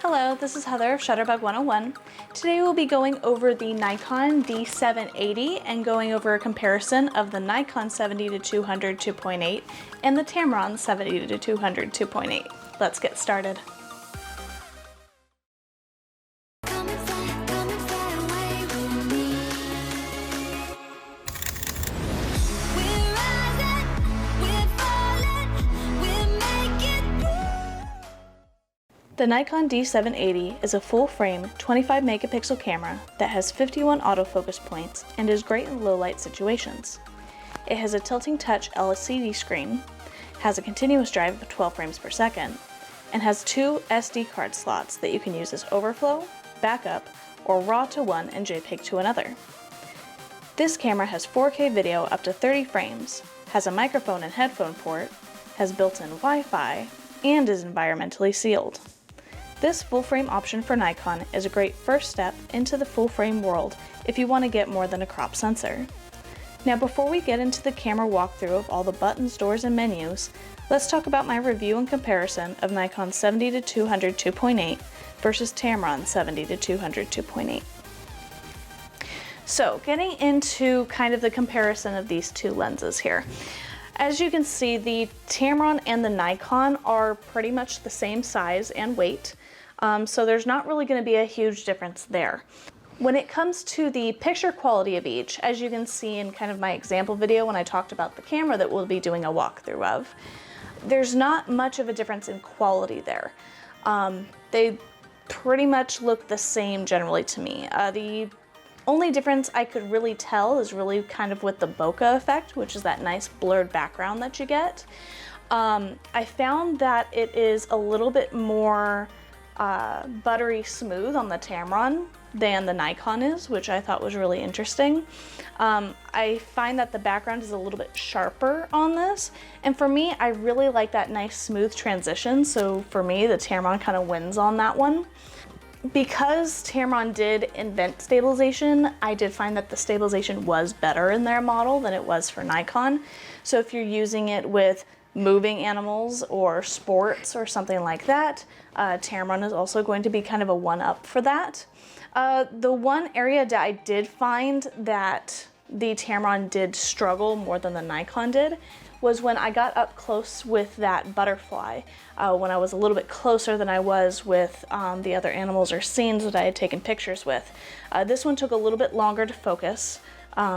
Hello, this is Heather of Shutterbug 101. Today we'll be going over the Nikon D780 and going over a comparison of the Nikon 70-200 2.8 and the Tamron 70-200 2.8. Let's get started. The Nikon D780 is a full-frame 25 megapixel camera that has 51 autofocus points and is great in low-light situations. It has a tilting touch LCD screen, has a continuous drive of 12 frames per second, and has two SD card slots that you can use as overflow, backup, or RAW to one and JPEG to another. This camera has 4K video up to 30 frames, has a microphone and headphone port, has built-in Wi-Fi, and is environmentally sealed. This full-frame option for Nikon is a great first step into the full-frame world if you want to get more than a crop sensor. Now before we get into the camera walkthrough of all the buttons, doors, and menus, let's talk about my review and comparison of Nikon 70-200 2.8 versus Tamron 70-200 2.8. So getting into kind of the comparison of these two lenses here. As you can see, the Tamron and the Nikon are pretty much the same size and weight, so there's not really going to be a huge difference there. When it comes to the picture quality of each, as you can see in kind of my example video when I talked about the camera that we'll be doing a walkthrough of, there's not much of a difference in quality there. They pretty much look the same generally to me. The only difference I could really tell is really kind of with the bokeh effect, which is that nice blurred background that you get. I found that it is a little bit more buttery smooth on the Tamron than the Nikon is, which I thought was really interesting. I find that the background is a little bit sharper on this, and for me, I really like that nice smooth transition, so for me, the Tamron kind of wins on that one. Because Tamron did invent stabilization, I did find that the stabilization was better in their model than it was for Nikon. So if you're using it with moving animals or sports or something like that, Tamron is also going to be kind of a one-up for that. The one area that I did find that the Tamron did struggle more than the Nikon did was when I got up close with that butterfly, when I was a little bit closer than I was with the other animals or scenes that I had taken pictures with. This one took a little bit longer to focus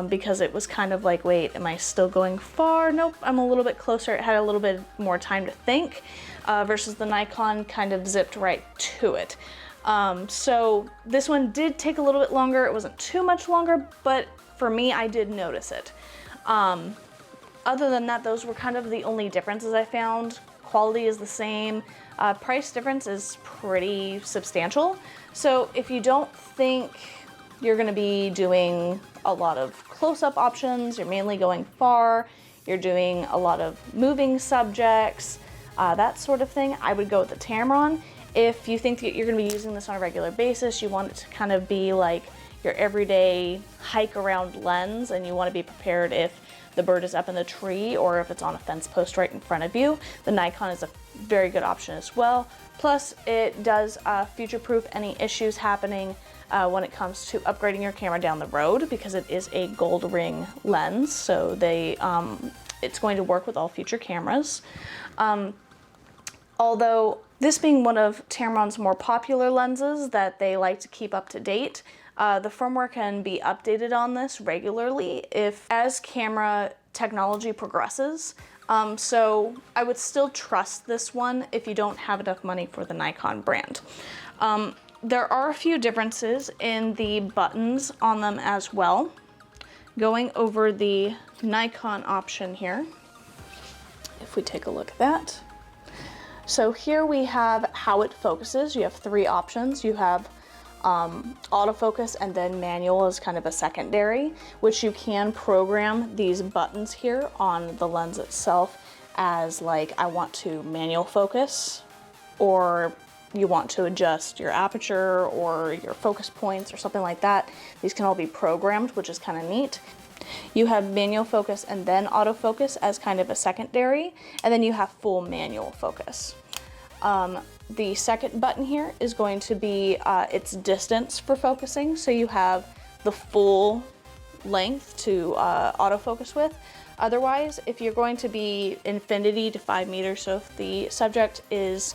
because it was kind of like, wait, am I still going far? Nope, I'm a little bit closer. It had a little bit more time to think versus the Nikon kind of zipped right to it. So this one did take a little bit longer. It wasn't too much longer, but for me, I did notice it. Other than that, those were kind of the only differences I found. Quality is the same. Price difference is pretty substantial. So if you don't think you're going to be doing a lot of close-up options, you're mainly going far, you're doing a lot of moving subjects, that sort of thing, I would go with the Tamron. If you think that you're going to be using this on a regular basis, you want it to kind of be like your everyday hike around lens, and you want to be prepared if the bird is up in the tree or if it's on a fence post right in front of you, the Nikon is a very good option as well. Plus, it does future-proof any issues happening when it comes to upgrading your camera down the road, because it is a gold ring lens, so it's going to work with all future cameras. Although this being one of Tamron's more popular lenses that they like to keep up to date, the firmware can be updated on this regularly as camera technology progresses. So I would still trust this one if you don't have enough money for the Nikon brand. There are a few differences in the buttons on them as well. Going over the Nikon option here, if we take a look at that. So here we have how it focuses. You have three options. You have autofocus and then manual as kind of a secondary, which you can program these buttons here on the lens itself as like, I want to manual focus, or you want to adjust your aperture or your focus points or something like that. These can all be programmed, which is kind of neat. You have manual focus and then autofocus as kind of a secondary, and then you have full manual focus. the second button here is going to be its distance for focusing. So you have the full length to autofocus with. Otherwise, if you're going to be infinity to 5 meters, so if the subject is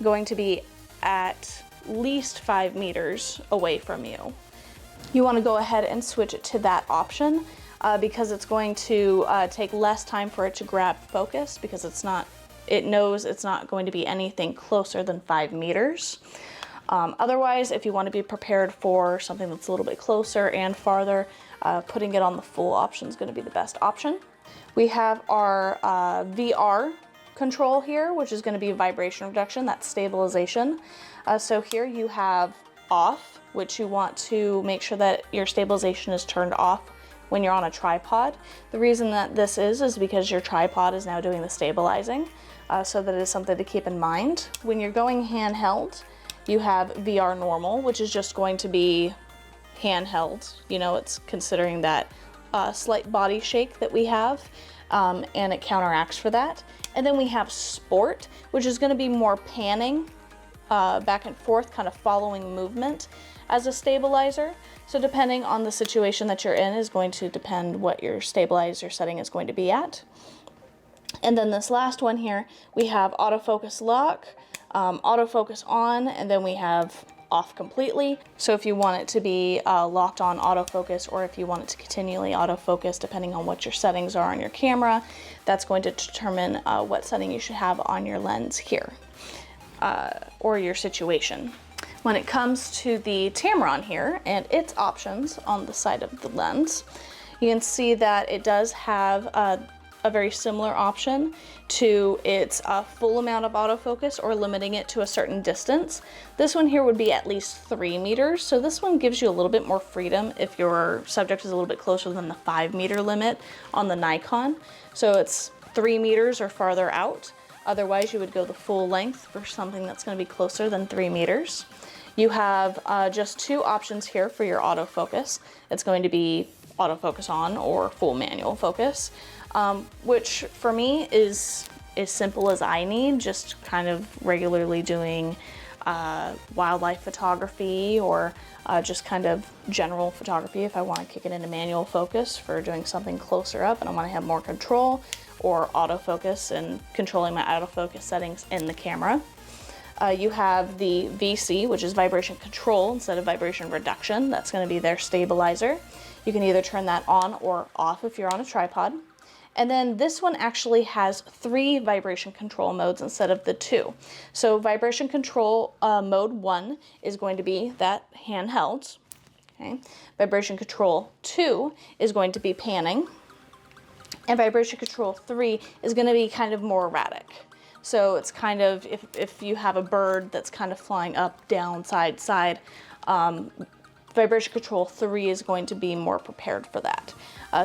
going to be at least 5 meters away from you, you want to go ahead and switch it to that option because it's going to take less time for it to grab focus, because it knows it's not going to be anything closer than 5 meters. Otherwise, if you want to be prepared for something that's a little bit closer and farther, putting it on the full option is going to be the best option. We have our VR control here, which is going to be vibration reduction, that's stabilization. So here you have off, which you want to make sure that your stabilization is turned off when you're on a tripod. The reason that this is because your tripod is now doing the stabilizing, so that is something to keep in mind. When you're going handheld, you have VR normal, which is just going to be handheld. You know, it's considering that slight body shake that we have, and it counteracts for that. And then we have sport, which is going to be more panning back and forth, kind of following movement as a stabilizer. So depending on the situation that you're in is going to depend what your stabilizer setting is going to be at. And then this last one here, we have autofocus lock, autofocus on, and then we have off completely. So if you want it to be locked on autofocus, or if you want it to continually autofocus, depending on what your settings are on your camera, that's going to determine what setting you should have on your lens here, or your situation. When it comes to the Tamron here and its options on the side of the lens, you can see that it does have a very similar option to its full amount of autofocus, or limiting it to a certain distance. This one here would be at least 3 meters. So this one gives you a little bit more freedom if your subject is a little bit closer than the 5 meter limit on the Nikon. So it's 3 meters or farther out. Otherwise, you would go the full length for something that's going to be closer than 3 meters. You have just 2 options here for your autofocus. It's going to be autofocus on or full manual focus, which for me is as simple as I need, just kind of regularly doing wildlife photography, or just kind of general photography if I want to kick it into manual focus for doing something closer up and I want to have more control, or autofocus and controlling my autofocus settings in the camera. You have the VC, which is vibration control instead of vibration reduction. That's going to be their stabilizer. You can either turn that on or off if you're on a tripod. And then this one actually has 3 vibration control modes instead of the 2. So vibration control mode 1 is going to be that handheld. Okay. Vibration control 2 is going to be panning. And vibration control 3 is going to be kind of more erratic. So it's kind of, if you have a bird that's kind of flying up, down, side, side, vibration control 3 is going to be more prepared for that.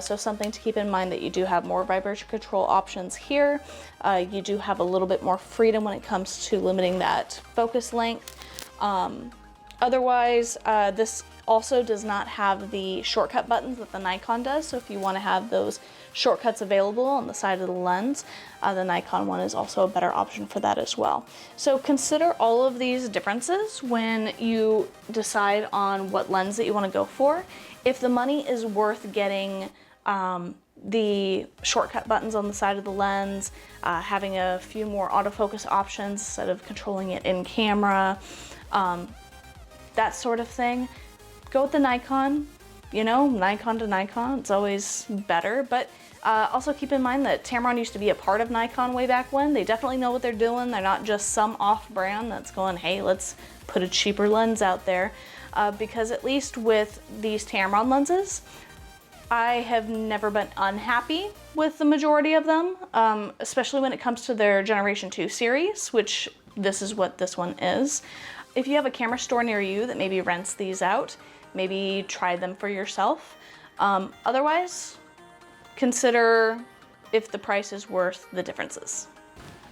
So something to keep in mind, that you do have more vibration control options here. You do have a little bit more freedom when it comes to limiting that focus length. Otherwise, this also does not have the shortcut buttons that the Nikon does. So if you want to have those shortcuts available on the side of the lens, the Nikon one is also a better option for that as well. So consider all of these differences when you decide on what lens that you want to go for. If the money is worth getting the shortcut buttons on the side of the lens, having a few more autofocus options instead of controlling it in camera, that sort of thing, go with the Nikon. You know, Nikon to Nikon, it's always better. But also keep in mind that Tamron used to be a part of Nikon way back when. They definitely know what they're doing. They're not just some off-brand that's going, hey, let's put a cheaper lens out there. Because at least with these Tamron lenses, I have never been unhappy with the majority of them, especially when it comes to their Generation 2 series, which this is what this one is. If you have a camera store near you that maybe rents these out, maybe try them for yourself. Otherwise, consider if the price is worth the differences.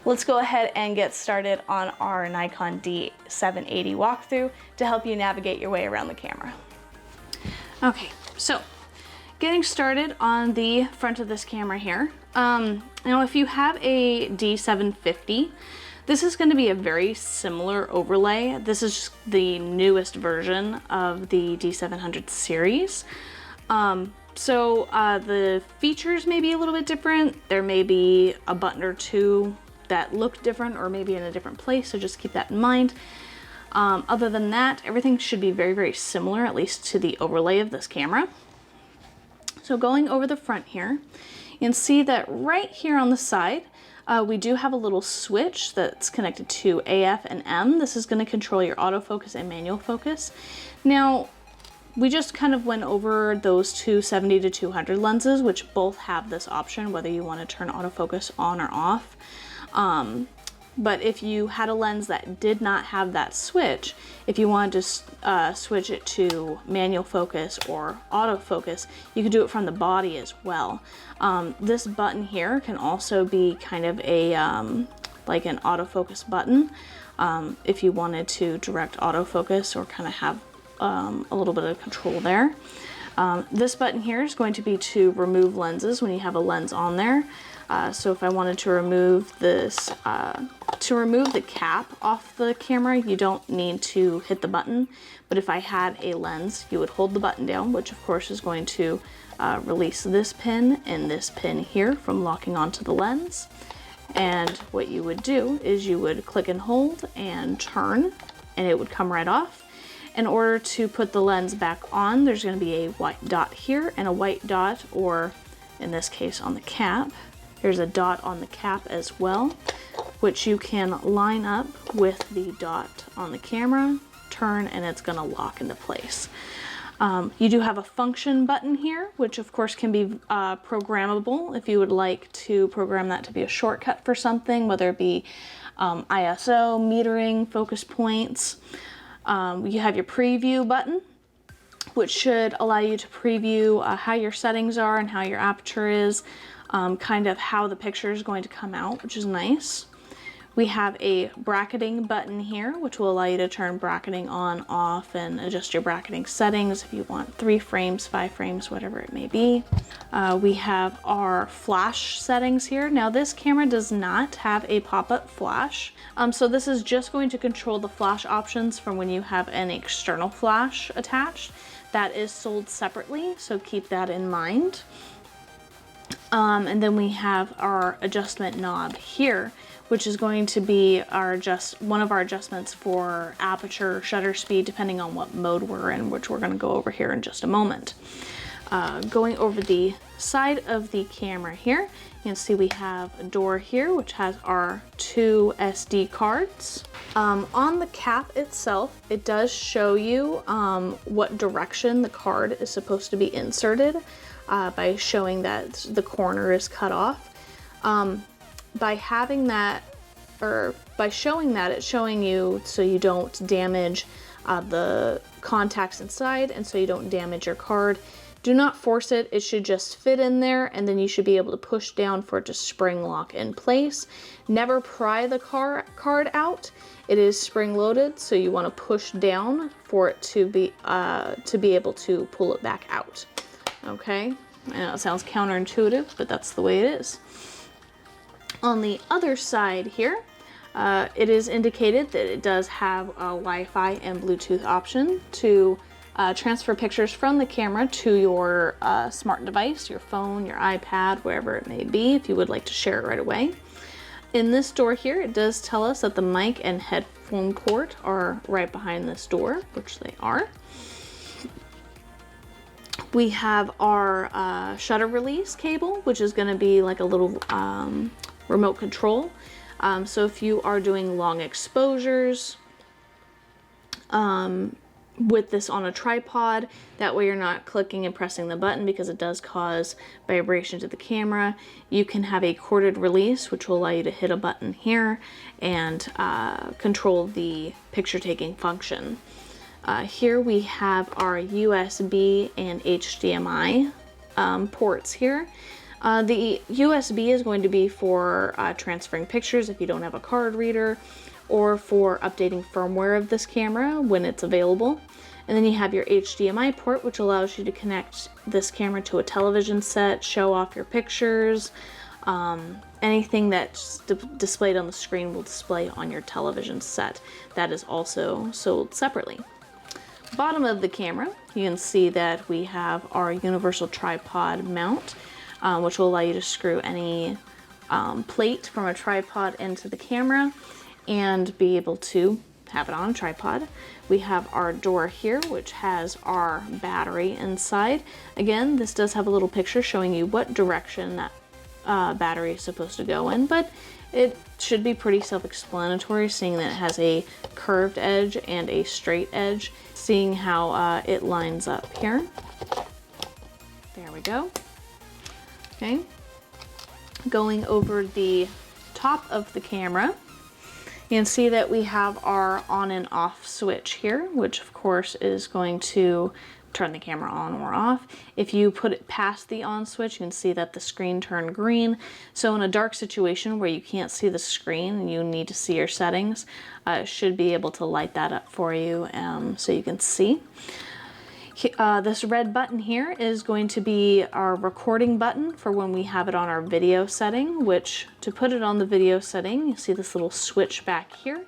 Let's go ahead and get started on our Nikon D780 walkthrough to help you navigate your way around the camera. Okay, so getting started on the front of this camera here. Now if you have a D750, This is going to be a very similar overlay. This is just the newest version of the D700 series. The features may be a little bit different. There may be a button or two that look different or maybe in a different place, so just keep that in mind. Other than that, everything should be very, very similar, at least to the overlay of this camera. So going over the front here, you can see that right here on the side, we do have a little switch that's connected to AF and M. This is going to control your autofocus and manual focus. Now, we just kind of went over those two 70 to 200 lenses, which both have this option, whether you want to turn autofocus on or off. But if you had a lens that did not have that switch, if you wanted to switch it to manual focus or autofocus, you could do it from the body as well. This button here can also be kind of a like an autofocus button if you wanted to direct autofocus or kind of have a little bit of control there. This button here is going to be to remove lenses when you have a lens on there. So if I wanted to remove this, to remove the cap off the camera, you don't need to hit the button. But if I had a lens, you would hold the button down, which of course is going to release this pin and this pin here from locking onto the lens. And what you would do is you would click and hold and turn, and it would come right off. In order to put the lens back on, there's going to be a white dot here and a white dot, or in this case on the cap, there's a dot on the cap as well, which you can line up with the dot on the camera, turn, and it's going to lock into place. You do have a function button here, which of course can be programmable if you would like to program that to be a shortcut for something, whether it be ISO, metering, focus points. You have your preview button, which should allow you to preview how your settings are and how your aperture is, kind of how the picture is going to come out, which is nice. We have a bracketing button here, which will allow you to turn bracketing on, off, and adjust your bracketing settings if you want 3 frames, 5 frames, whatever it may be. We have our flash settings here. Now this camera does not have a pop-up flash, so this is just going to control the flash options from when you have an external flash attached. That is sold separately, so keep that in mind. And then we have our adjustment knob here, which is going to be one of our adjustments for aperture, shutter speed, depending on what mode we're in, which we're going to go over here in just a moment. Going over the side of the camera here, you can see we have a door here, which has our 2 SD cards. On the cap itself, it does show you what direction the card is supposed to be inserted by showing that the corner is cut off. By having that, or by showing that, it's showing you so you don't damage the contacts inside and so you don't damage your card. Do not force it, it should just fit in there, and then you should be able to push down for it to spring lock in place. Never pry the card out. It is spring loaded, so you want to push down for it to be able to pull it back out. Okay, I know it sounds counterintuitive, but that's the way it is. On the other side here, it is indicated that it does have a Wi-Fi and Bluetooth option to transfer pictures from the camera to your smart device, your phone, your iPad, wherever it may be, if you would like to share it right away. In this door here, it does tell us that the mic and headphone port are right behind this door, which they are. We have our shutter release cable, which is going to be like a little remote control. So if you are doing long exposures with this on a tripod, that way you're not clicking and pressing the button because it does cause vibration to the camera. You can have a corded release, which will allow you to hit a button here and control the picture taking function. Here we have our USB and HDMI ports here. The USB is going to be for transferring pictures if you don't have a card reader, or for updating firmware of this camera when it's available. And then you have your HDMI port, which allows you to connect this camera to a television set, show off your pictures, and anything that's displayed on the screen will display on your television set. That is also sold separately. Bottom of the camera, you can see that we have our universal tripod mount, which will allow you to screw any plate from a tripod into the camera and be able to have it on a tripod. We have our door here, which has our battery inside. Again, this does have a little picture showing you what direction that battery is supposed to go in, but it should be pretty self-explanatory, seeing that it has a curved edge and a straight edge, seeing how it lines up here. There we go. Okay. Going over the top of the camera, you can see that we have our on and off switch here, which of course is going to turn the camera on or off. If you put it past the on switch, you can see that the screen turned green. So in a dark situation where you can't see the screen and you need to see your settings, it should be able to light that up for you so you can see. This red button here is going to be our recording button for when we have it on our video setting, which to put it on the video setting, you see this little switch back here.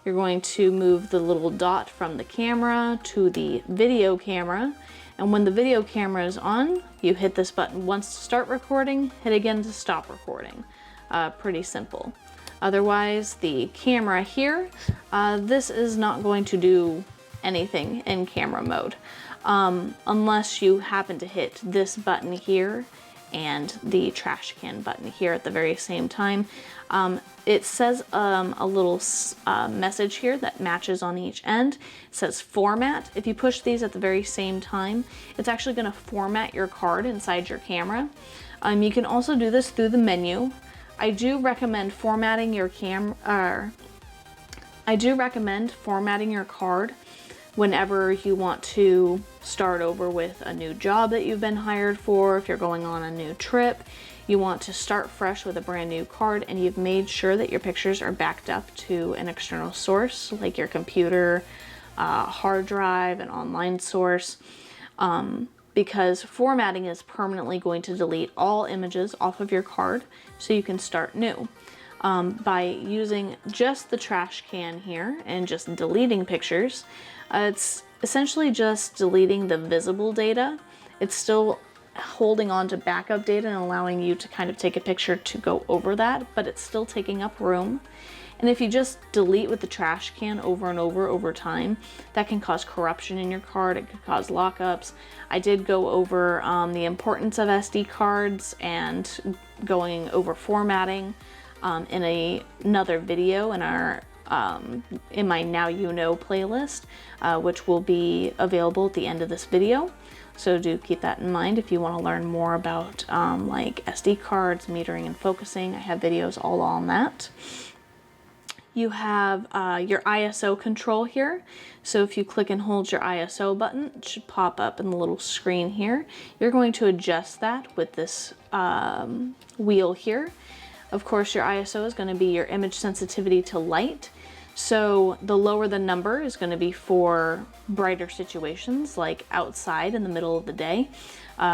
You're going to move the little dot from the camera to the video camera. And when the video camera is on, you hit this button once to start recording, hit again to stop recording. Pretty simple. Otherwise, the camera here, this is not going to do anything in camera mode. Unless you happen to hit this button here and the trash can button here at the very same time. It says a little message here that matches on each end. It says format. If you push these at the very same time, it's actually going to format your card inside your camera. You can also do this through the menu. I do recommend formatting your card whenever you want to start over with a new job that you've been hired for. If you're going on a new trip, you want to start fresh with a brand new card and you've made sure that your pictures are backed up to an external source like your computer, hard drive, an online source, because formatting is permanently going to delete all images off of your card so you can start new. By using just the trash can here and just deleting pictures, it's essentially just deleting the visible data. It's still holding on to backup data and allowing you to kind of take a picture to go over that, but it's still taking up room. And if you just delete with the trash can over and over time, that can cause corruption in your card. It could cause lockups. I did go over the importance of SD cards and going over formatting in another video in our in my Now You Know playlist, which will be available at the end of this video. So do keep that in mind if you want to learn more about like SD cards, metering and focusing. I have videos all on that. You have your ISO control here. So if you click and hold your ISO button, it should pop up in the little screen here. You're going to adjust that with this wheel here. Of course, your ISO is going to be your image sensitivity to light. So the lower the number is going to be for brighter situations like outside in the middle of the day,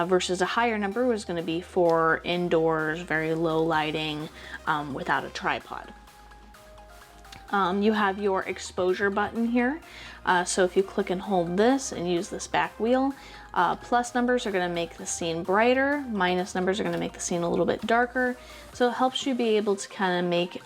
versus a higher number is going to be for indoors, very low lighting, without a tripod. You have your exposure button here. So if you click and hold this and use this back wheel, plus numbers are going to make the scene brighter, minus numbers are going to make the scene a little bit darker. So it helps you be able to kind of make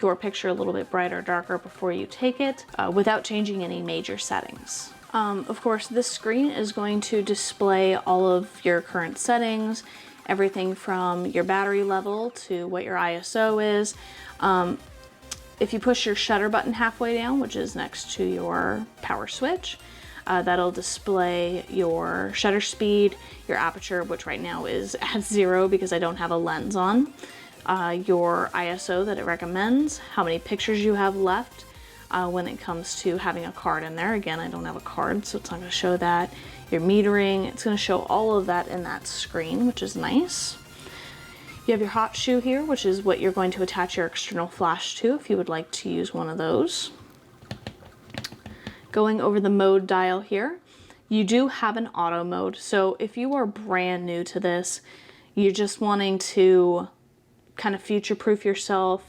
your picture a little bit brighter or darker before you take it without changing any major settings. Of course, this screen is going to display all of your current settings, everything from your battery level to what your ISO is. If you push your shutter button halfway down, which is next to your power switch, that'll display your shutter speed, your aperture, which right now is at 0 because I don't have a lens on, your ISO that it recommends, how many pictures you have left when it comes to having a card in there. Again, I don't have a card, so it's not going to show that. Your metering, it's going to show all of that in that screen, which is nice. You have your hot shoe here, which is what you're going to attach your external flash to if you would like to use one of those. Going over the mode dial here, you do have an auto mode. So if you are brand new to this, you're just wanting to kind of future-proof yourself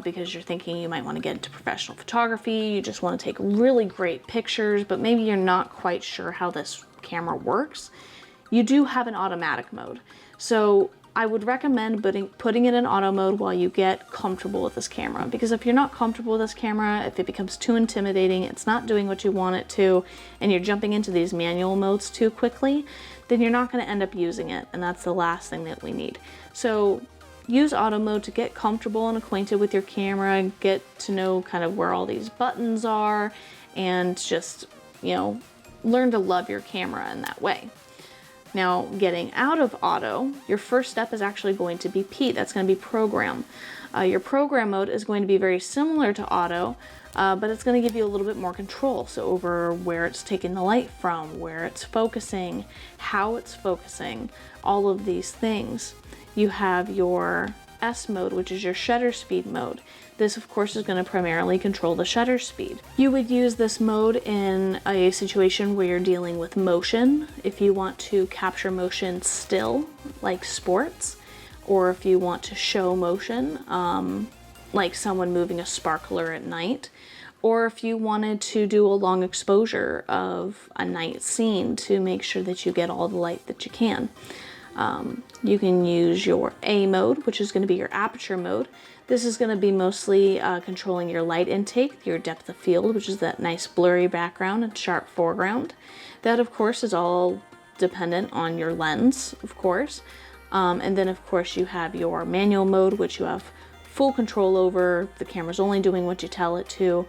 because you're thinking you might want to get into professional photography, you just want to take really great pictures, but maybe you're not quite sure how this camera works, you do have an automatic mode. So I would recommend putting it in auto mode while you get comfortable with this camera, because if you're not comfortable with this camera, if it becomes too intimidating, it's not doing what you want it to, and you're jumping into these manual modes too quickly, then you're not going to end up using it, and that's the last thing that we need. So use auto mode to get comfortable and acquainted with your camera and get to know kind of where all these buttons are, and just, you know, learn to love your camera in that way. Now, getting out of auto, your first step is actually going to be P. That's going to be program. Your program mode is going to be very similar to auto, but it's going to give you a little bit more control. So over where it's taking the light from, where it's focusing, how it's focusing, all of these things. You have your S mode, which is your shutter speed mode. This, of course, is going to primarily control the shutter speed. You would use this mode in a situation where you're dealing with motion, if you want to capture motion still, like sports, or if you want to show motion, like someone moving a sparkler at night, or if you wanted to do a long exposure of a night scene to make sure that you get all the light that you can. You can use your A mode, which is going to be your aperture mode. This is going to be mostly controlling your light intake, your depth of field, which is that nice blurry background and sharp foreground. That, of course, is all dependent on your lens, of course. And then, of course, you have your manual mode, which you have full control over. The camera's only doing what you tell it to.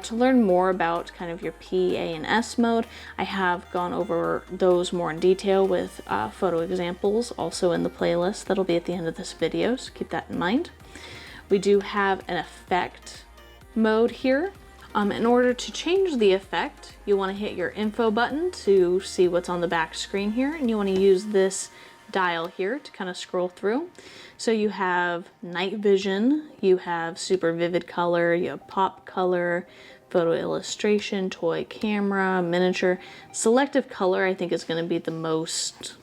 To learn more about kind of your P, A, and S mode, I have gone over those more in detail with photo examples also in the playlist that'll be at the end of this video, so keep that in mind. We do have an effect mode here. In order to change the effect, you want to hit your info button to see what's on the back screen here, and you want to use this dial here to kind of scroll through. So you have night vision, you have super vivid color, you have pop color, photo illustration, toy camera, miniature. Selective color I think is going to be the most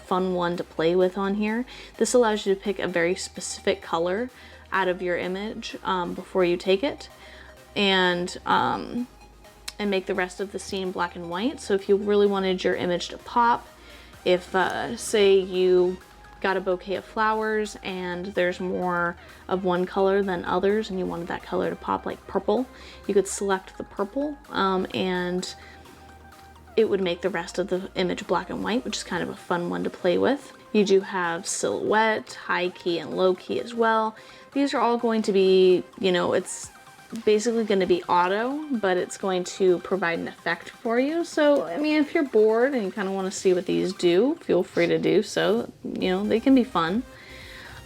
fun one to play with on here. This allows you to pick a very specific color out of your image before you take it, and make the rest of the scene black and white. So if you really wanted your image to pop, if say you got a bouquet of flowers and there's more of one color than others and you wanted that color to pop, like purple, you could select the purple and it would make the rest of the image black and white, which is kind of a fun one to play with. You do have silhouette, high key, and low key as well. These are all going to be, you know, it's basically going to be auto, but it's going to provide an effect for you. So, I mean, if you're bored and you kind of want to see what these do, feel free to do so. You know, they can be fun.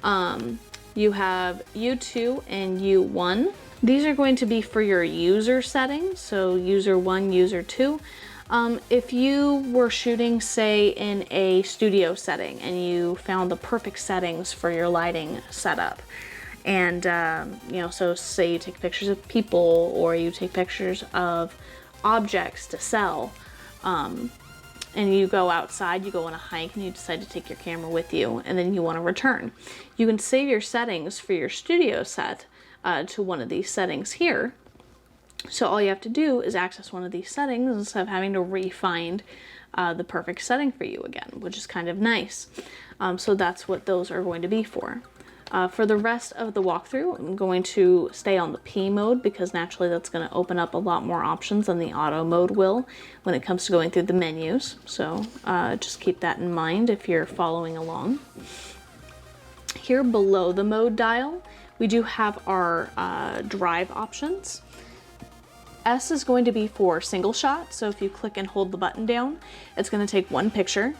You have U2 and U1. These are going to be for your user settings, so user 1, user 2. If you were shooting, say, in a studio setting and you found the perfect settings for your lighting setup, and you know, so say you take pictures of people or you take pictures of objects to sell, and you go outside, you go on a hike, and you decide to take your camera with you, and then you want to return. You can save your settings for your studio set to one of these settings here. So all you have to do is access one of these settings instead of having to re-find the perfect setting for you again, which is kind of nice. So that's what those are going to be for. For the rest of the walkthrough, I'm going to stay on the P mode because naturally that's going to open up a lot more options than the auto mode will when it comes to going through the menus. So just keep that in mind if you're following along. Here below the mode dial, we do have our drive options. S is going to be for single shot, so if you click and hold the button down, it's going to take one picture.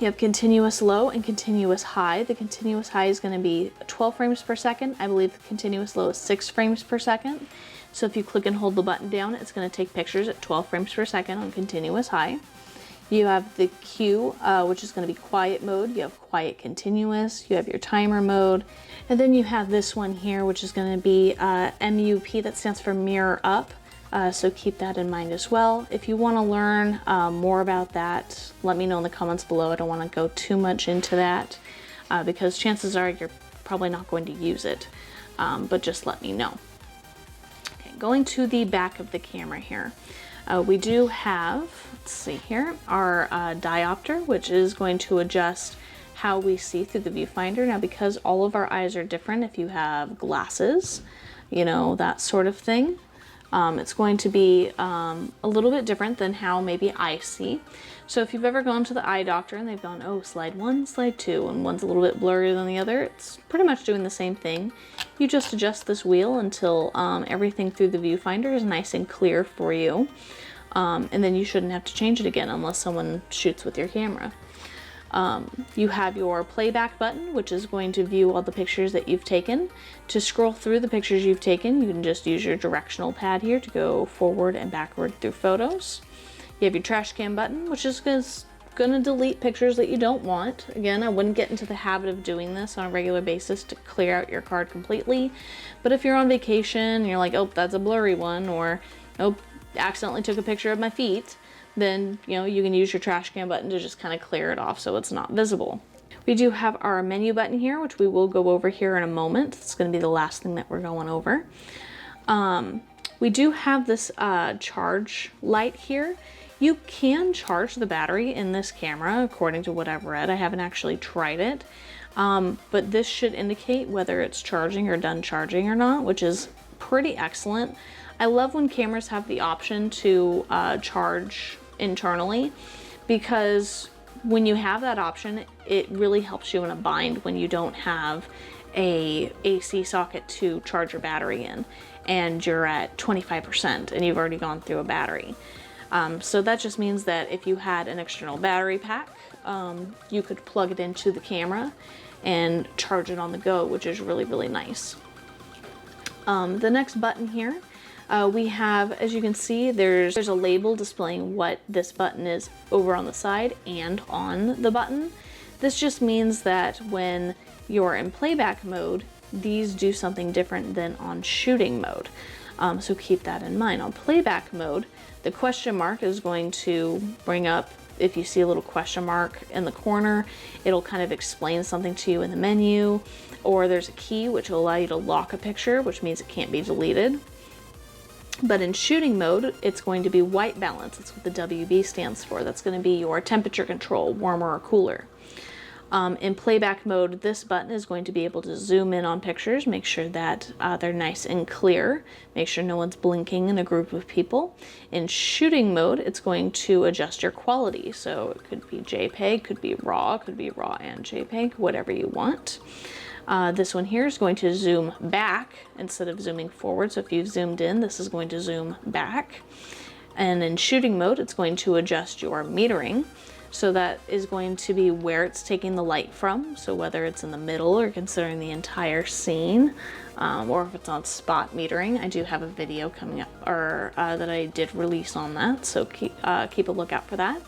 You have continuous low and continuous high. The continuous high is going to be 12 frames per second. I believe the continuous low is 6 frames per second. So if you click and hold the button down, it's going to take pictures at 12 frames per second on continuous high. You have the Q, which is going to be quiet mode. You have quiet continuous. You have your timer mode. And then you have this one here, which is going to be MUP, that stands for mirror up. So keep that in mind as well. If you want to learn more about that, let me know in the comments below. I don't want to go too much into that. because chances are you're probably not going to use it, but just let me know. Okay, going to the back of the camera here, we do have, let's see here, our diopter, which is going to adjust how we see through the viewfinder. Now, because all of our eyes are different, if you have glasses, you know, that sort of thing, it's going to be a little bit different than how maybe I see. So if you've ever gone to the eye doctor and they've gone, oh, slide 1, slide 2, and one's a little bit blurrier than the other, it's pretty much doing the same thing. You just adjust this wheel until everything through the viewfinder is nice and clear for you. And then you shouldn't have to change it again unless someone shoots with your camera. You have your playback button, which is going to view all the pictures that you've taken. To scroll through the pictures you've taken, you can just use your directional pad here to go forward and backward through photos. You have your trash can button, which is going to delete pictures that you don't want. Again, I wouldn't get into the habit of doing this on a regular basis to clear out your card completely. But if you're on vacation and you're like, oh, that's a blurry one, or oh, accidentally took a picture of my feet, then, you know, you can use your trash can button to just kind of clear it off so it's not visible. We do have our menu button here, which we will go over here in a moment. It's going to be the last thing that we're going over. We do have this charge light here. You can charge the battery in this camera according to what I've read. I haven't actually tried it, but this should indicate whether it's charging or done charging or not, which is pretty excellent. I love when cameras have the option to charge internally, because when you have that option, it really helps you in a bind when you don't have a AC socket to charge your battery in and you're at 25% and you've already gone through a battery. So that just means that if you had an external battery pack, you could plug it into the camera and charge it on the go, which is really, really nice. The next button here, we have, as you can see, there's a label displaying what this button is over on the side and on the button. This just means that when you're in playback mode, these do something different than on shooting mode. So keep that in mind. On playback mode, the question mark is going to bring up, if you see a little question mark in the corner, it'll kind of explain something to you in the menu, or there's a key which will allow you to lock a picture, which means it can't be deleted. But in shooting mode, it's going to be white balance. That's what the WB stands for. That's going to be your temperature control, warmer or cooler. In playback mode, this button is going to be able to zoom in on pictures, make sure that they're nice and clear, make sure no one's blinking in a group of people. In shooting mode, it's going to adjust your quality. So it could be JPEG, could be RAW and JPEG, whatever you want. This one here is going to zoom back instead of zooming forward. So if you've zoomed in, this is going to zoom back. And in shooting mode, it's going to adjust your metering. So that is going to be where it's taking the light from. So whether it's in the middle or considering the entire scene, or if it's on spot metering. I do have a video coming up, or that I did release on that. So keep a lookout for that.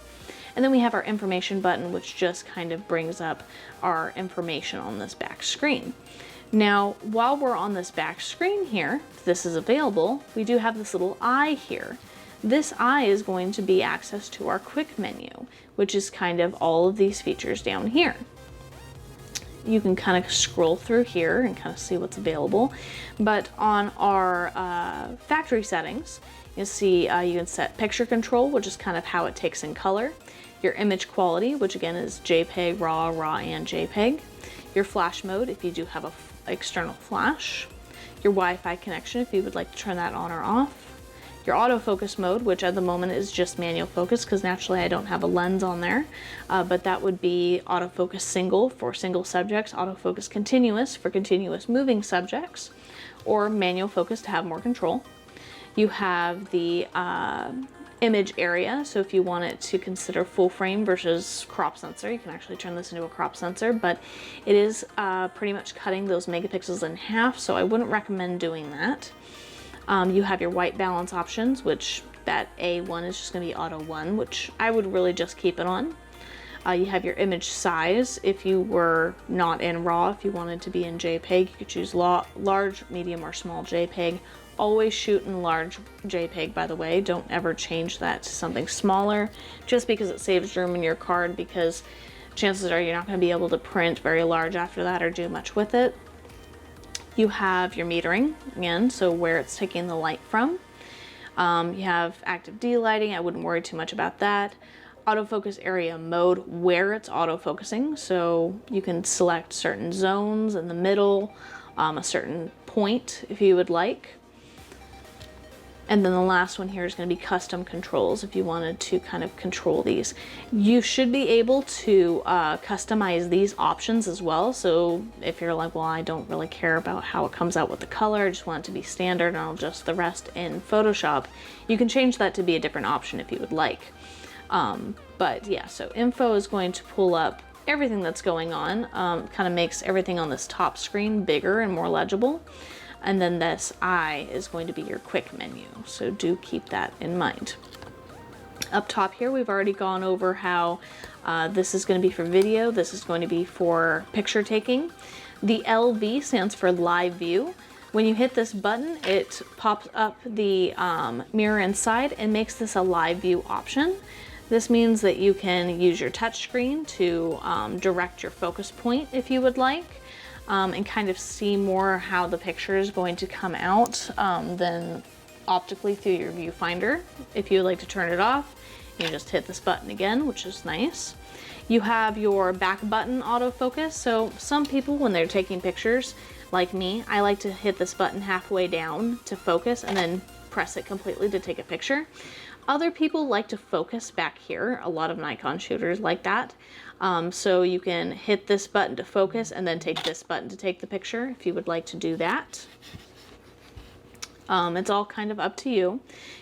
And then we have our information button, which just kind of brings up our information on this back screen. Now, while we're on this back screen here, if this is available, we do have this little eye here. This eye is going to be access to our quick menu, which is kind of all of these features down here. You can kind of scroll through here and kind of see what's available. But on our factory settings, you'll see you can set picture control, which is kind of how it takes in color. Your image quality, which again is JPEG, RAW, and JPEG. Your flash mode, if you do have an external flash. Your Wi-Fi connection, if you would like to turn that on or off. Your autofocus mode, which at the moment is just manual focus because naturally I don't have a lens on there, but that would be autofocus single for single subjects, autofocus continuous for continuous moving subjects, or manual focus to have more control. You have the image area, so if you want it to consider full frame versus crop sensor, you can actually turn this into a crop sensor, but it is pretty much cutting those megapixels in half, so I wouldn't recommend doing that. You have your white balance options, which that A1 is just going to be auto 1, which I would really just keep it on. You have your image size. If you were not in RAW, if you wanted to be in JPEG, you could choose large, medium, or small JPEG. Always shoot in large JPEG, by the way. Don't ever change that to something smaller, just because it saves room in your card, because chances are you're not going to be able to print very large after that or do much with it. You have your metering, again, so where it's taking the light from. You have active D-lighting, I wouldn't worry too much about that. Autofocus area mode, where it's autofocusing, so you can select certain zones in the middle, a certain point if you would like. And then the last one here is going to be custom controls if you wanted to kind of control these. You should be able to customize these options as well. So if you're like, well, I don't really care about how it comes out with the color, I just want it to be standard and I'll adjust the rest in Photoshop, you can change that to be a different option if you would like. But yeah, so info is going to pull up everything that's going on, kind of makes everything on this top screen bigger and more legible. And then this I is going to be your quick menu, so do keep that in mind. Up top here, we've already gone over how this is going to be for video, this is going to be for picture taking. The LV stands for live view. When you hit this button, it pops up the mirror inside and makes this a live view option. This means that you can use your touch screen to direct your focus point if you would like. And kind of see more how the picture is going to come out than optically through your viewfinder. If you would like to turn it off, you just hit this button again, which is nice. You have your back button autofocus. So some people, when they're taking pictures, like me, I like to hit this button halfway down to focus and then press it completely to take a picture. Other people like to focus back here. A lot of Nikon shooters like that. So you can hit this button to focus and then take this button to take the picture if you would like to do that. It's all kind of up to you.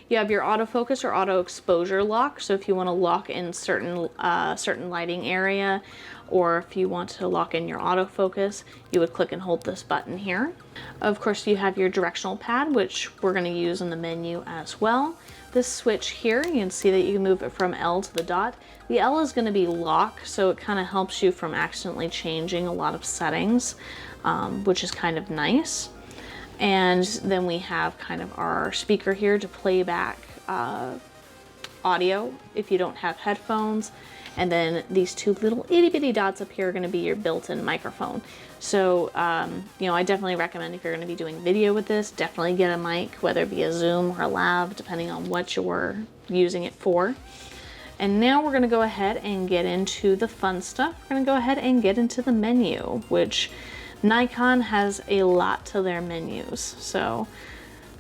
You have your autofocus or auto exposure lock. So if you want to lock in certain lighting area, or if you want to lock in your autofocus, you would click and hold this button here. Of course, you have your directional pad, which we're going to use in the menu as well. This switch here, you can see that you can move it from L to the dot. The L is going to be lock, so it kind of helps you from accidentally changing a lot of settings, which is kind of nice. And then we have kind of our speaker here to play back audio if you don't have headphones. And then these two little itty bitty dots up here are going to be your built-in microphone. So, you know, I definitely recommend if you're going to be doing video with this, definitely get a mic, whether it be a Zoom or a Lav, depending on what you're using it for. And now we're going to go ahead and get into the fun stuff. We're going to go ahead and get into the menu, which Nikon has a lot to their menus. So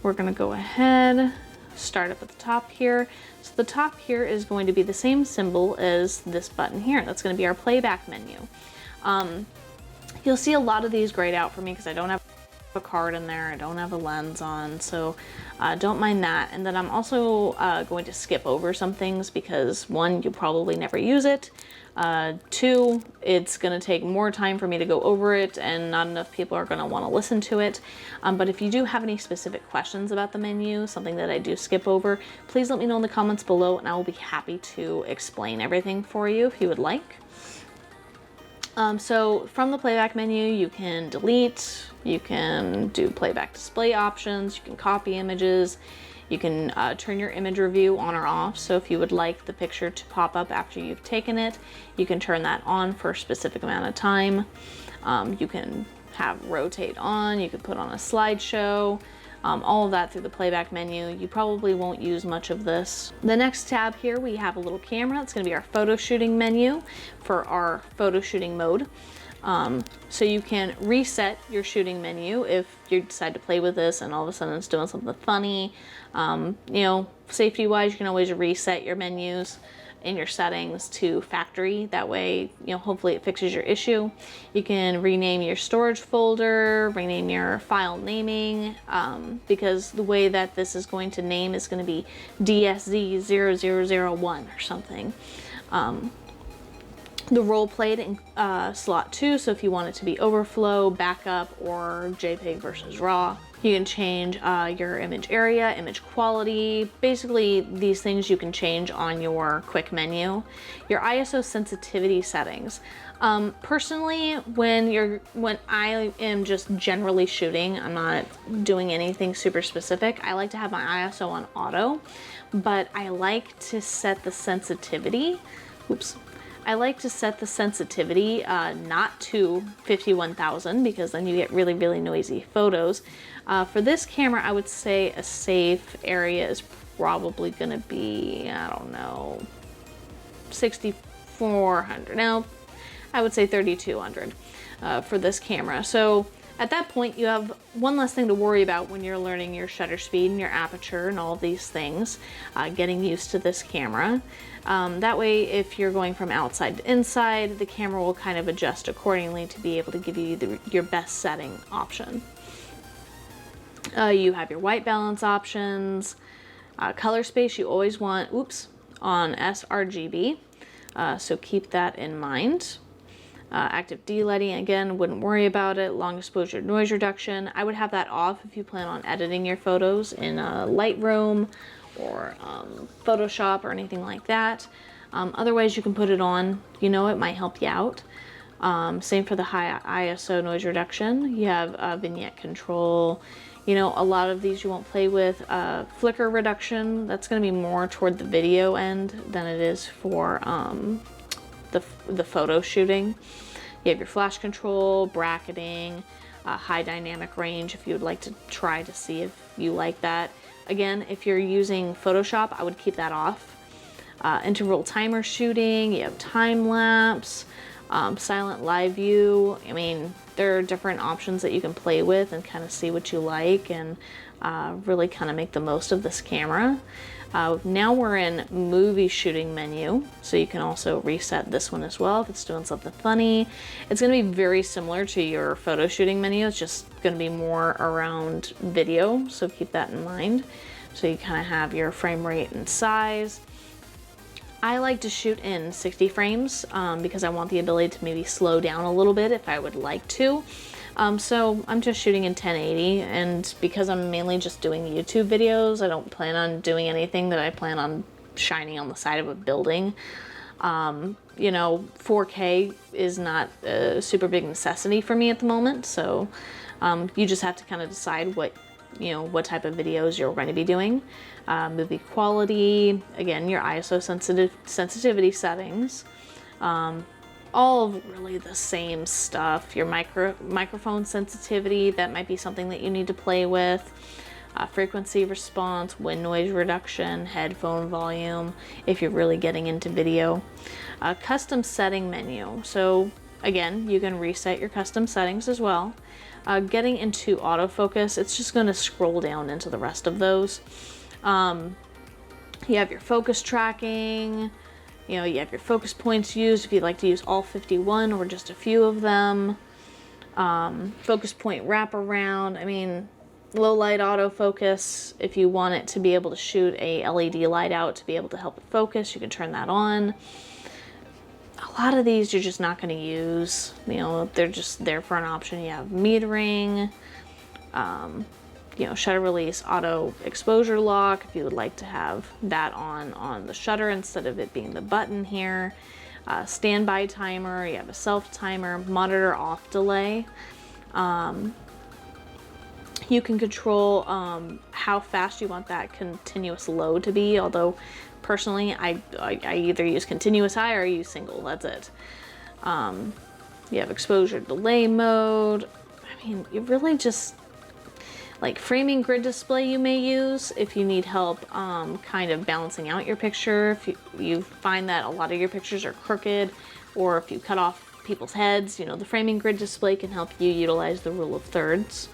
we're going to go ahead, start up at the top here. So the top here is going to be the same symbol as this button here. That's going to be our playback menu. You'll see a lot of these grayed out for me because I don't have a card in there, I don't have a lens on, so don't mind that. And then I'm also going to skip over some things because one, you'll probably never use it. Two, it's going to take more time for me to go over it and not enough people are going to want to listen to it. But if you do have any specific questions about the menu, something that I do skip over, please let me know in the comments below and I will be happy to explain everything for you if you would like. So from the playback menu, you can delete, you can do playback display options, you can copy images, you can turn your image review on or off. So if you would like the picture to pop up after you've taken it, you can turn that on for a specific amount of time. You can have rotate on, you could put on a slideshow, all of that through the playback menu. You probably won't use much of this. The next tab here, we have a little camera. It's going to be our photo shooting menu for our photo shooting mode. So you can reset your shooting menu if you decide to play with this and all of a sudden it's doing something funny. You know, safety wise, you can always reset your menus in your settings to factory. That way, you know, hopefully it fixes your issue. You can rename your storage folder, rename your file naming, because the way that this is going to name is going to be DSZ0001 or something. The role played in slot 2, so if you want it to be overflow, backup, or JPEG versus RAW. You can change your image area, image quality. Basically, these things you can change on your quick menu. Your ISO sensitivity settings. Personally, when I am just generally shooting, I'm not doing anything super specific, I like to have my ISO on auto, but I like to set the sensitivity. Oops. I like to set the sensitivity not to 51,000 because then you get really, really noisy photos. For this camera, I would say a safe area is probably going to be, I don't know, 6,400. No, I would say 3,200 for this camera. So at that point, you have one less thing to worry about when you're learning your shutter speed and your aperture and all these things, getting used to this camera. That way, if you're going from outside to inside, the camera will kind of adjust accordingly to be able to give you your best setting option. You have your white balance options. Color space you always want, on sRGB, so keep that in mind. Active D-lighting, again, wouldn't worry about it. Long exposure noise reduction, I would have that off if you plan on editing your photos in Lightroom or Photoshop or anything like that. Otherwise, you can put it on. You know, it might help you out. Same for the high ISO noise reduction. You have vignette control. You know, a lot of these you won't play with. Flicker reduction, that's going to be more toward the video end than it is for the photo shooting. You have your flash control, bracketing, high dynamic range if you would like to try to see if you like that. Again, if you're using Photoshop, I would keep that off. Interval timer shooting, you have time lapse, silent live view. I mean, there are different options that you can play with and kind of see what you like and really kind of make the most of this camera. Now we're in movie shooting menu, so you can also reset this one as well if it's doing something funny. It's going to be very similar to your photo shooting menu. It's just going to be more around video, so keep that in mind. So you kind of have your frame rate and size. I like to shoot in 60 frames because I want the ability to maybe slow down a little bit if I would like to. So I'm just shooting in 1080, and because I'm mainly just doing YouTube videos, I don't plan on doing anything that I plan on shining on the side of a building. You know, 4K is not a super big necessity for me at the moment, so you just have to kind of decide what type of videos you're going to be doing. Movie quality, again, your ISO sensitivity settings. All of really the same stuff. Your microphone sensitivity, that might be something that you need to play with. Frequency response, wind noise reduction, headphone volume, if you're really getting into video. Custom setting menu. So again, you can reset your custom settings as well. Getting into autofocus, it's just going to scroll down into the rest of those. You have your focus tracking. You know, you have your focus points used if you'd like to use all 51 or just a few of them. Focus point wraparound. I mean, low light autofocus. If you want it to be able to shoot a LED light out to be able to help it focus, you can turn that on. A lot of these you're just not going to use. You know, they're just there for an option. You have metering. You know, shutter release, auto exposure lock, if you would like to have that on the shutter instead of it being the button here. Standby timer, you have a self timer, monitor off delay. You can control how fast you want that continuous load to be, although personally I either use continuous high or I use single, that's it. You have exposure delay mode. I mean, you really just, like framing grid display you may use if you need help kind of balancing out your picture. If you find that a lot of your pictures are crooked, or if you cut off people's heads, you know, the framing grid display can help you utilize the rule of thirds.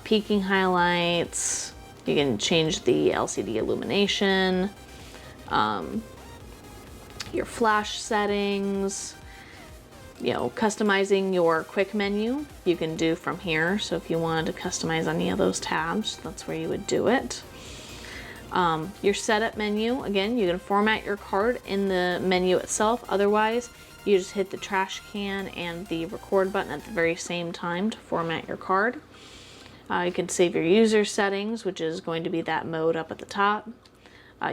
Peaking highlights, you can change the LCD illumination, your flash settings. You know, customizing your quick menu you can do from here. So if you wanted to customize any of those tabs, that's where you would do it. Your setup menu, again, you can format your card in the menu itself. Otherwise, you just hit the trash can and the record button at the very same time to format your card. You can save your user settings, which is going to be that mode up at the top.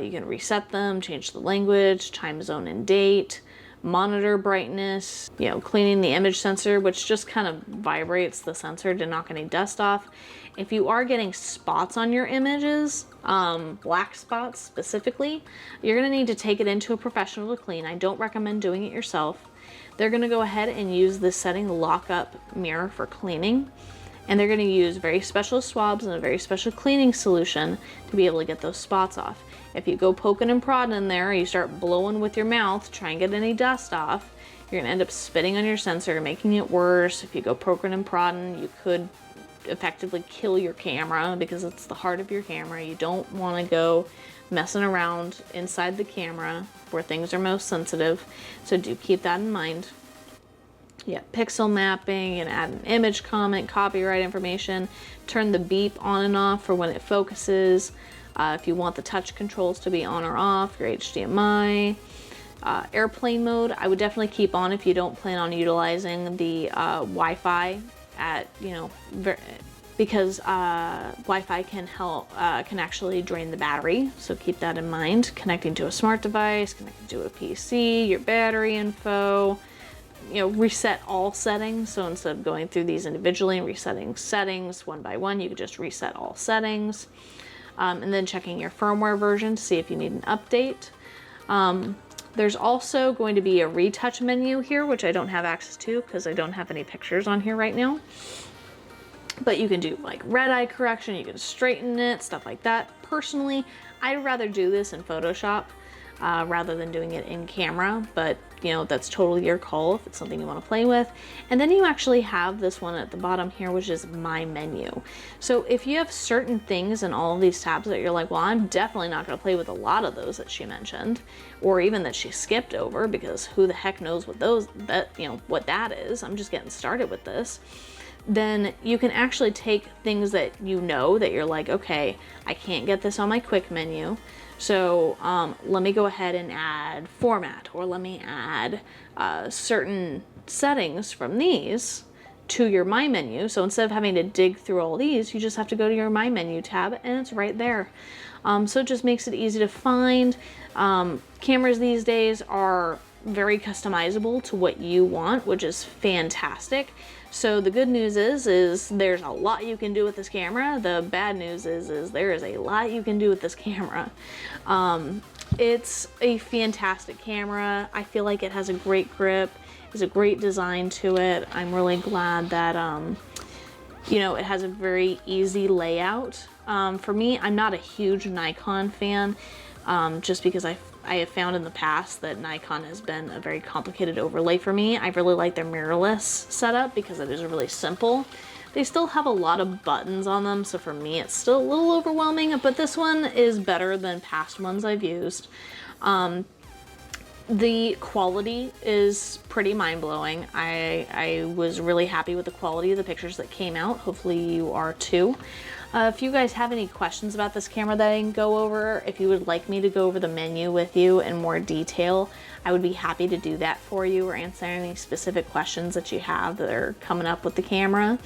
You can reset them, change the language, time zone and date. monitor brightness, you know, cleaning the image sensor, which just kind of vibrates the sensor to knock any dust off. If you are getting spots on your images, black spots specifically, you're gonna need to take it into a professional to clean. I don't recommend doing it yourself. They're gonna go ahead and use this setting, lock up mirror, for cleaning. And they're gonna use very special swabs and a very special cleaning solution to be able to get those spots off. If you go poking and prodding in there, you start blowing with your mouth, try and get any dust off, you're gonna end up spitting on your sensor, making it worse. If you go poking and prodding, you could effectively kill your camera because it's the heart of your camera. You don't wanna go messing around inside the camera where things are most sensitive. So do keep that in mind. Yeah, pixel mapping, and add an image comment, copyright information, turn the beep on and off for when it focuses. If you want the touch controls to be on or off, your HDMI. Airplane mode, I would definitely keep on if you don't plan on utilizing the Wi-Fi at, you know, because Wi-Fi can actually drain the battery. So keep that in mind. Connecting to a smart device, connecting to a PC, your battery info. You know, reset all settings. So instead of going through these individually and resetting settings one by one, you could just reset all settings. And then checking your firmware version to see if you need an update. There's also going to be a retouch menu here, which I don't have access to because I don't have any pictures on here right now. But you can do like red eye correction, you can straighten it, stuff like that. Personally, I'd rather do this in Photoshop rather than doing it in camera, but you know, that's totally your call if it's something you want to play with. And then you actually have this one at the bottom here, which is My Menu. So if you have certain things in all of these tabs that you're like, well, I'm definitely not going to play with a lot of those that she mentioned, or even that she skipped over, because who the heck knows what what that is. I'm just getting started with this. Then you can actually take things that you know that you're like, okay, I can't get this on my quick menu. So let me go ahead and add format, or let me add certain settings from these to your My Menu. So instead of having to dig through all these, you just have to go to your My Menu tab and it's right there. So it just makes it easy to find. Cameras these days are very customizable to what you want, which is fantastic. So the good news is there's a lot you can do with this camera. The bad news is there is a lot you can do with this camera. It's a fantastic camera. I feel like it has a great grip. There's a great design to it. I'm really glad that, you know, it has a very easy layout. For me, I'm not a huge Nikon fan, just because I have found in the past that Nikon has been a very complicated overlay for me. I really like their mirrorless setup because it is really simple. They still have a lot of buttons on them, so for me it's still a little overwhelming, but this one is better than past ones I've used. The quality is pretty mind-blowing. I was really happy with the quality of the pictures that came out. Hopefully you are too. If you guys have any questions about this camera that I can go over, if you would like me to go over the menu with you in more detail, I would be happy to do that for you, or answer any specific questions that you have that are coming up with the camera.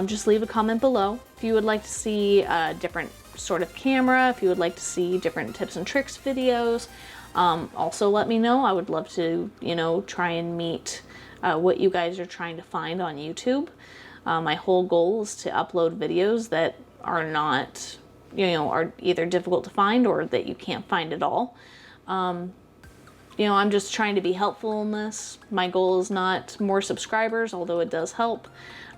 Just leave a comment below. If you would like to see a different sort of camera, if you would like to see different tips and tricks videos, also let me know. I would love to, you know, try and meet what you guys are trying to find on YouTube. My whole goal is to upload videos that are not, you know, are either difficult to find or that you can't find at all. You know, I'm just trying to be helpful in this. My goal is not more subscribers, although it does help.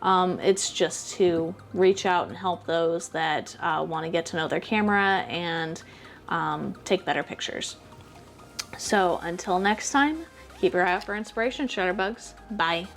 It's just to reach out and help those that want to get to know their camera and take better pictures. So until next time, keep your eye out for inspiration, Shutterbugs. Bye.